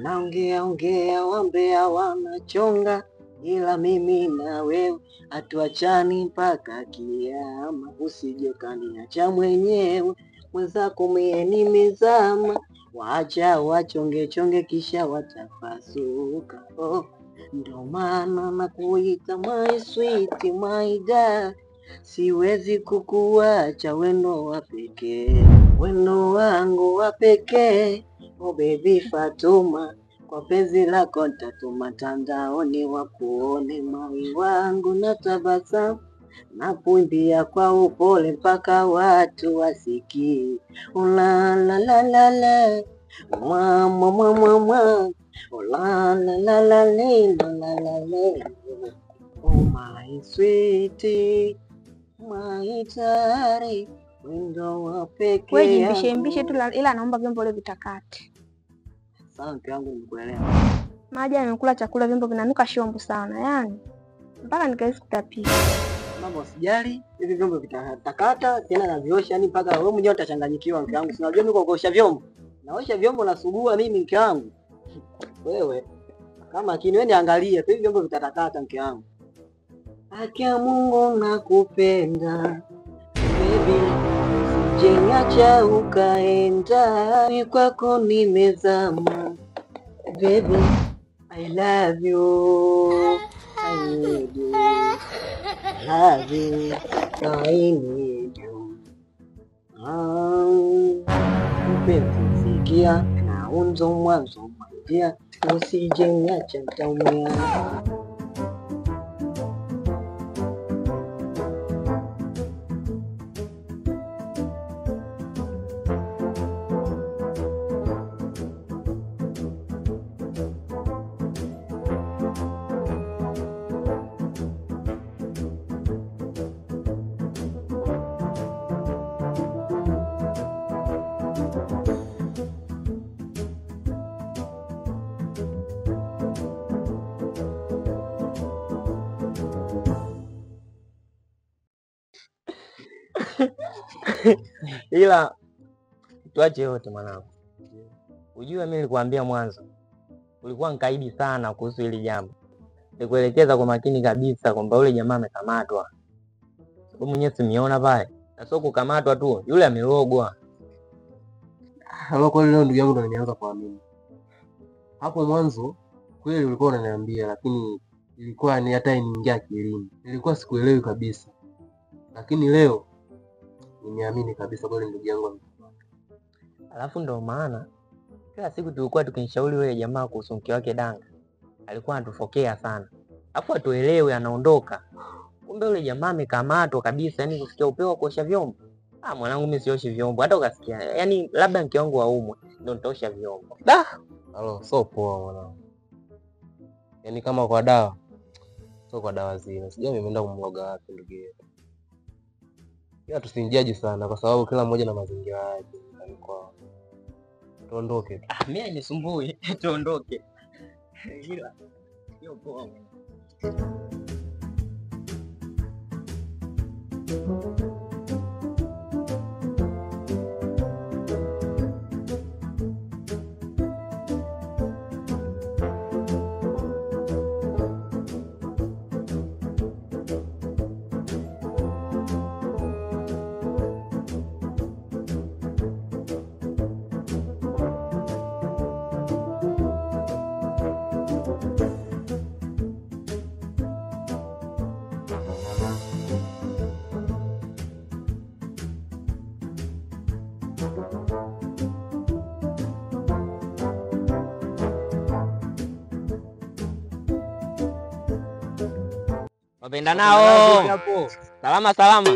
Wanaongea wambea wanachonga, ila mimi na wewe hatuachani mpaka kiyama. Usije kaniacha mwenyewe, mwenzako mie nimezama. Waacha wachonge chonge kisha watapasuka. Ndo maana nakuita my sweet my darling. Siwezi kukuacha weno wa pekee, weno wangu wa pekee. Oh baby Fatuma, kwa penzi lako nitatuma mtandaoni wakuone mai wangu na tabasamu. Napumbia kwa upole mpaka watu wasikie. La la la la la, mwa mwa mwa mwa mwa. La la la la la la la. Oh my sweetie, my darling, wendo wa pekee. Wewe jimbishe tu, ila naomba vyombo leo vitakate. Sawa mke wangu, nikuelewa. Maji amekula chakula, vyombo vinanuka shombo sana yani. Mpaka nikahisi kutapika. Mambo usijali, hivi vyombo vitakata tena na viosha, yani mpaka wewe mwenyewe utachanganyikiwa mke wangu. Sinajua mimi kuosha vyombo. Naosha vyombo na sugua mimi mke wangu. Wewe kama akini wewe niangalie, hivi vyombo vitatakata mke wangu. Akia Mungu nakupenda. Baby, usijeniacha ukaenda, ni kwako nimezama. Baby, I love you. I need you. Love you. I need you. Mpenzi sikia, na unzo mwanzo mwanjia, usijeniacha nitaumia. Ila tuache yote mwanangu. Ujue mimi nilikwambia mwanzo, ulikuwa nkaidi sana kuhusu hili jambo. Nikuelekeza kwa makini kabisa kwamba yule jamaa amekamatwa. Sababu mwenyewe simiona pale. Na sio kukamatwa tu, yule amerogwa. Hapo kwa leo ndugu yangu ndo nimeanza kuamini. Hapo mwanzo kweli ulikuwa unaniambia, lakini ilikuwa ni hata iniingia akilini. Nilikuwa sikuelewi kabisa. Lakini leo nimeamini kabisa kweli ndugu yangu. Alafu ndo maana kila siku tulikuwa tukinishauri yule jamaa kuhusu mke wake Danga. Alikuwa anatufokea sana. Alafu atuelewe anaondoka. Kumbe yule jamaa amekamatwa kabisa, yani kusikia upewa kuosha vyombo. Mwanangu mimi sioshi vyombo, hata ukasikia. Yani labda mke wangu aumwe ndio nitaosha vyombo. Halo, so poa mwanangu. Yani kama kwa dawa. Sio kwa dawa zile. Sijui nimeenda kumloga wapi ndugu yetu. Ila tusinjaji sana kwa sababu kila mmoja na mazingira yake. Alikuwa tuondoke tu. Mimi hainisumbui, tuondoke. Ila sio poa. Wapenda nao. Salama salama.